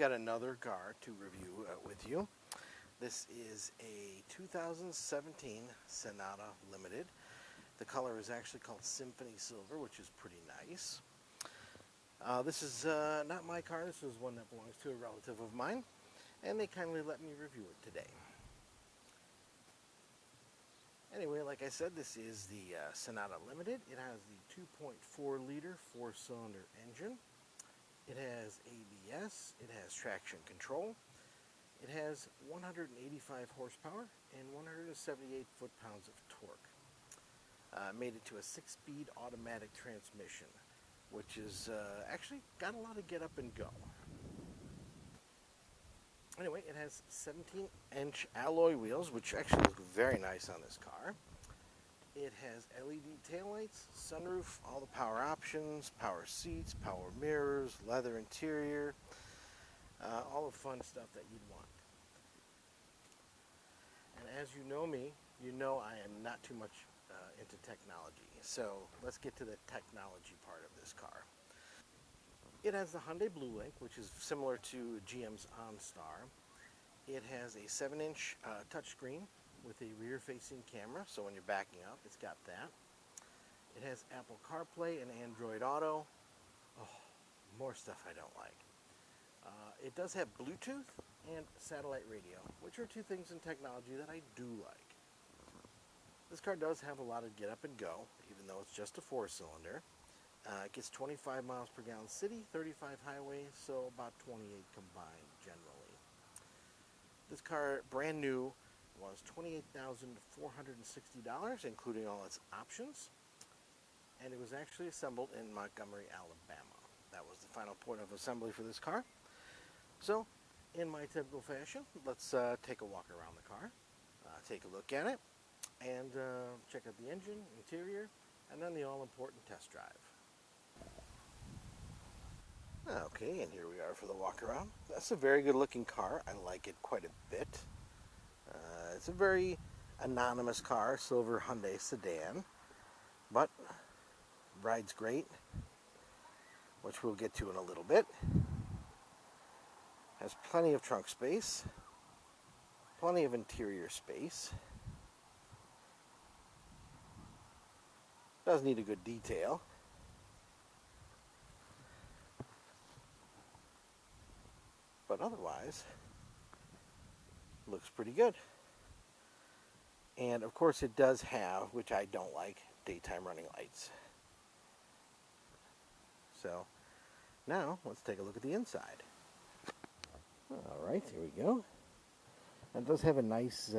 got another car to review with you. This is a 2017 Sonata Limited. The color is actually called Symphony Silver, which is pretty nice. This is not my car. This is one that belongs to a relative of mine, and they kindly let me review it today. Anyway, like I said, this is the Sonata Limited. It has the 2.4 liter 4-cylinder engine. It has ABS, it has traction control, it has 185 horsepower and 178 foot-pounds of torque. Made it to a 6-speed automatic transmission, which is actually got a lot of get up and go. Anyway, it has 17-inch alloy wheels, which actually look very nice on this car. It has LED taillights, sunroof, all the power options, power seats, power mirrors, leather interior, all the fun stuff that you'd want. And as you know me, you know I am not too much into technology. So let's get to the technology part of this car. It has the Hyundai Blue Link, which is similar to GM's OnStar. It has a 7-inch touchscreen with a rear-facing camera, so when you're backing up, it's got that. It has Apple CarPlay and Android Auto. Oh, more stuff I don't like. It does have Bluetooth and satellite radio, which are two things in technology that I do like. This car does have a lot of get up and go, even though it's just a 4-cylinder. It gets 25 miles per gallon city, 35 highway, so about 28 combined generally. This car, brand new, was $28,460, including all its options, and it was actually assembled in Montgomery, Alabama. That was the final point of assembly for this car. So, in my typical fashion, let's take a walk around the car, take a look at it, and check out the engine, interior, and then the all-important test drive. Okay, and here we are for the walk around. That's a very good looking car. I like it quite a bit. It's a very anonymous car, silver Hyundai sedan, but rides great, which we'll get to in a little bit. Has plenty of trunk space, plenty of interior space. Does need a good detail. But otherwise, looks pretty good. And of course it does have, which I don't like, daytime running lights. So now let's take a look at the inside. Alright, here we go. And it does have a nice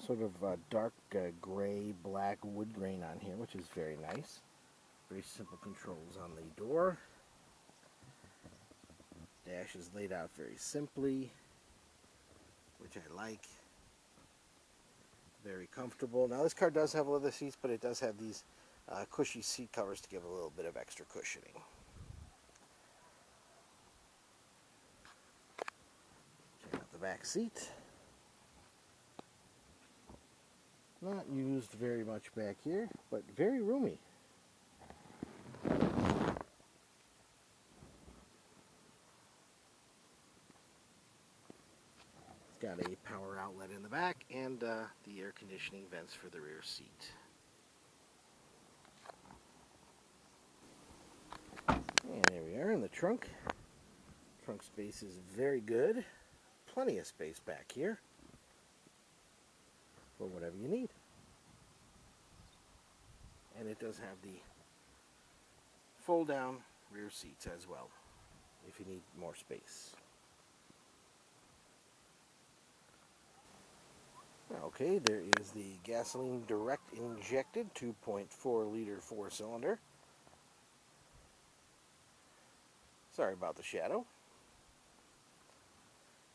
sort of dark gray, black wood grain on here, which is very nice. Very simple controls on the door. Dash is laid out very simply, which I like. Very comfortable. Now this car does have leather seats, but it does have these cushy seat covers to give a little bit of extra cushioning. Check out the back seat. Not used very much back here, but very roomy. Got a power outlet in the back and the air conditioning vents for the rear seat. And there we are in the trunk. Trunk space is very good. Plenty of space back here for whatever you need. And it does have the fold down rear seats as well if you need more space. Okay, there is the gasoline direct injected 2.4 liter 4-cylinder. Sorry about the shadow.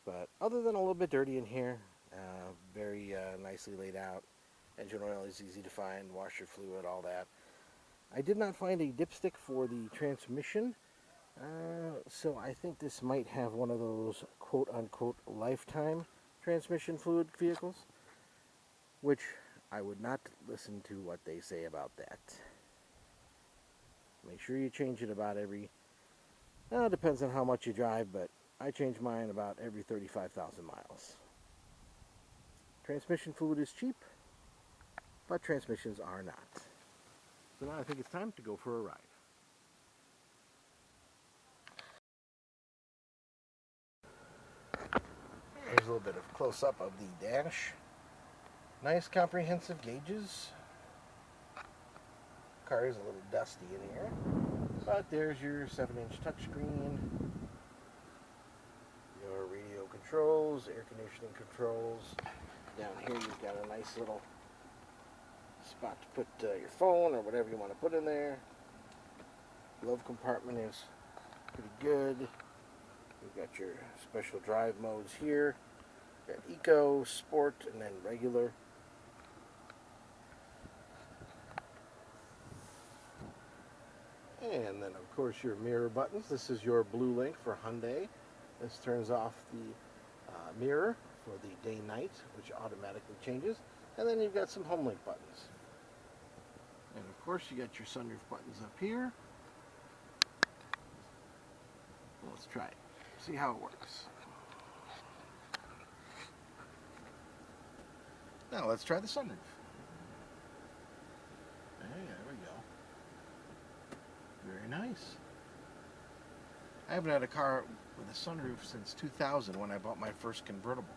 But other than a little bit dirty in here, very nicely laid out. Engine oil is easy to find, washer fluid, all that. I did not find a dipstick for the transmission, so I think this might have one of those quote-unquote lifetime transmission fluid vehicles, which I would not listen to what they say about that. Make sure you change it about every, depends on how much you drive, but I change mine about every 35,000 miles. Transmission fluid is cheap, but transmissions are not. So now I think it's time to go for a ride. Here's a little bit of close-up of the dash. Nice comprehensive gauges. Car is a little dusty in here, but there's your 7-inch touchscreen, your radio controls, air conditioning controls. Down here you've got a nice little spot to put your phone or whatever you want to put in there. Glove compartment is pretty good. You've got your special drive modes here. You've got Eco, Sport, and then regular. And then, of course, your mirror buttons. This is your blue link for Hyundai. This turns off the mirror for the day-night, which automatically changes. And then you've got some home link buttons. And, of course, you got your sunroof buttons up here. Let's try it. See how it works. Now, let's try the sunroof. There we go. Very nice. I haven't had a car with a sunroof since 2000 when I bought my first convertible.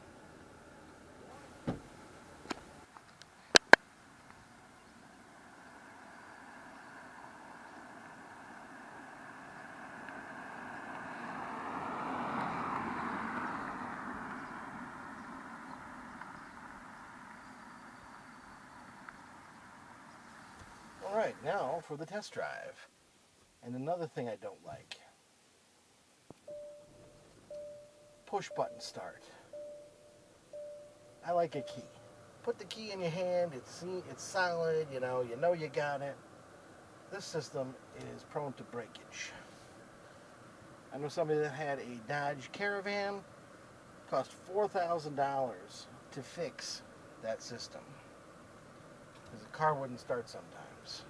All right, now for the test drive. And another thing I don't like. Push button start. I like a key. Put the key in your hand, it's solid, you know you got it. This system is prone to breakage. I know somebody that had a Dodge Caravan, cost $4,000 to fix that system. Because the car wouldn't start sometimes.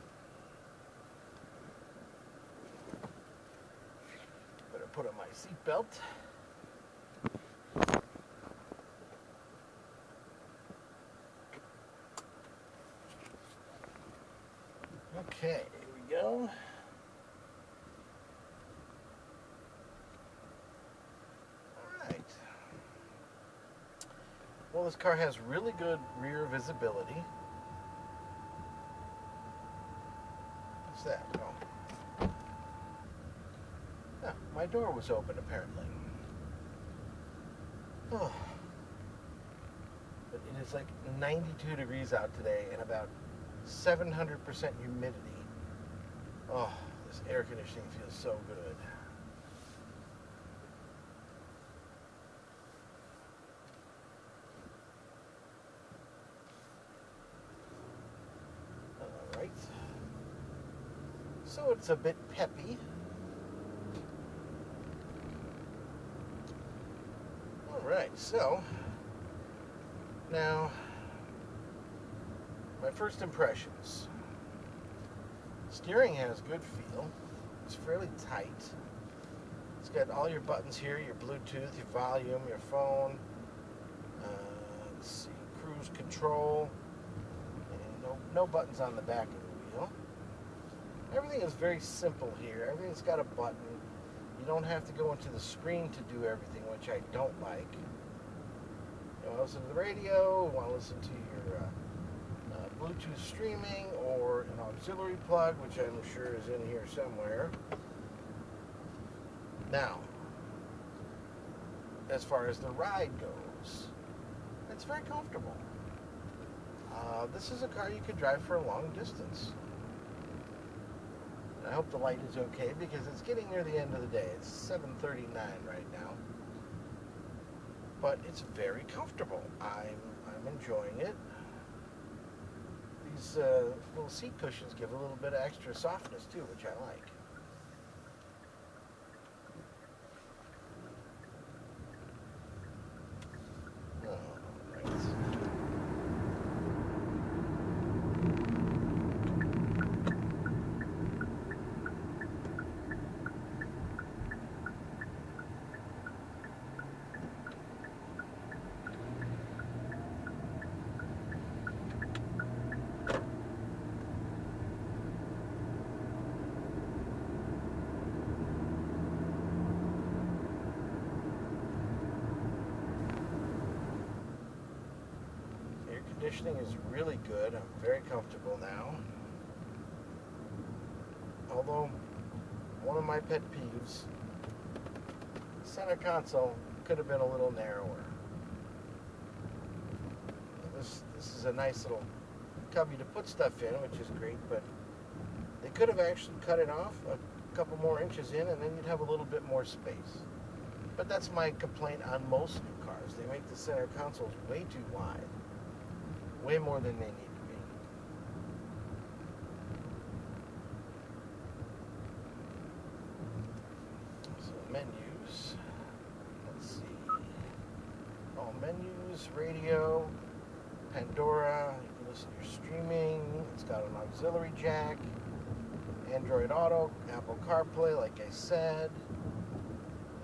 Better put on my seatbelt. Okay, here we go. Alright. Well, this car has really good rear visibility. What's that? Oh. Yeah, my door was open apparently. Oh. But it is like 92 degrees out today and about 700% humidity. Oh, this air conditioning feels so good. All right. So it's a bit peppy. All right, so now my first impressions. Steering has good feel. It's fairly tight. It's got all your buttons here, your Bluetooth, your volume, your phone. Let's see, cruise control. And no buttons on the back of the wheel. Everything is very simple here. Everything's got a button. You don't have to go into the screen to do everything, which I don't like. You want to listen to the radio, you want to listen to your Bluetooth streaming or an auxiliary plug, which I'm sure is in here somewhere. Now, as far as the ride goes, it's very comfortable. This is a car you could drive for a long distance. I hope the light is okay because it's getting near the end of the day. It's 7:39 right now. But it's very comfortable. I'm enjoying it. These little seat cushions give a little bit of extra softness too, which I like. conditioning is really good. I'm very comfortable now. Although, one of my pet peeves, center console could have been a little narrower. This is a nice little cubby to put stuff in, which is great, but they could have actually cut it off a couple more inches in, and then you'd have a little bit more space. But that's my complaint on most new cars. They make the center consoles way too wide. Way more than they need to be. So menus. Let's see. Oh, menus, radio, Pandora. You can listen to your streaming. It's got an auxiliary jack. Android Auto, Apple CarPlay, like I said.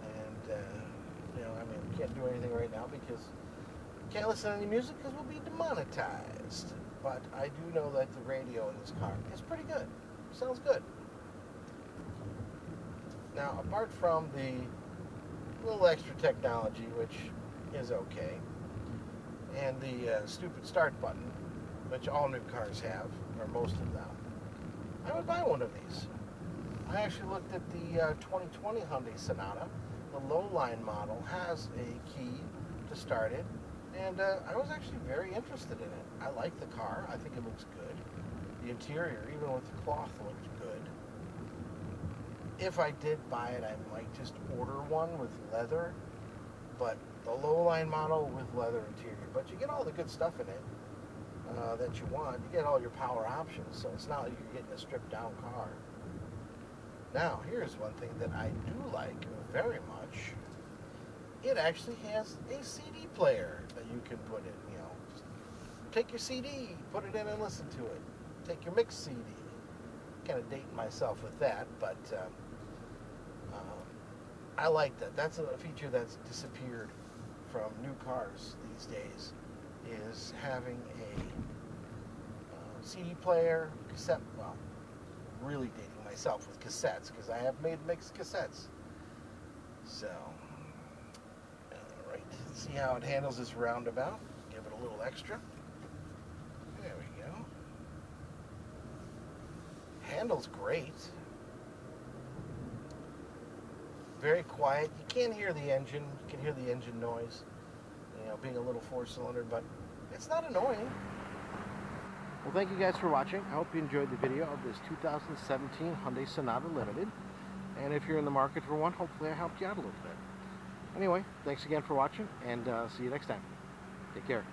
And, we can't do anything right now because we can't listen to any music because we'll be demonetized. But I do know that the radio in this car is pretty good. Sounds good. Now, apart from the little extra technology, which is okay, and the stupid start button, which all new cars have, or most of them, I would buy one of these. I actually looked at the 2020 Hyundai Sonata. The low-line model has a key to start it, and I was actually very interested in it. I like the car. I think it looks good. The interior, even with the cloth, looks good. If I did buy it, I might just order one with leather, but the low-line model with leather interior. But you get all the good stuff in it that you want. You get all your power options, so it's not like you're getting a stripped-down car. Now, here's one thing that I do like very much. It actually has a CD player that you can put in, Just take your CD, put it in and listen to it. Take your mix CD. Kind of dating myself with that, but I like that. That's a feature that's disappeared from new cars these days, is having a CD player, cassette, well, really dating myself with cassettes, because I have made mixed cassettes. So, alright, see how it handles this roundabout. Give it a little extra. There we go. Handles great. Very quiet. You can't hear the engine. You can hear the engine noise, being a little four-cylinder, but it's not annoying. Well, thank you guys for watching. I hope you enjoyed the video of this 2017 Hyundai Sonata Limited. And if you're in the market for one, hopefully I helped you out a little bit. Anyway, thanks again for watching, and see you next time. Take care.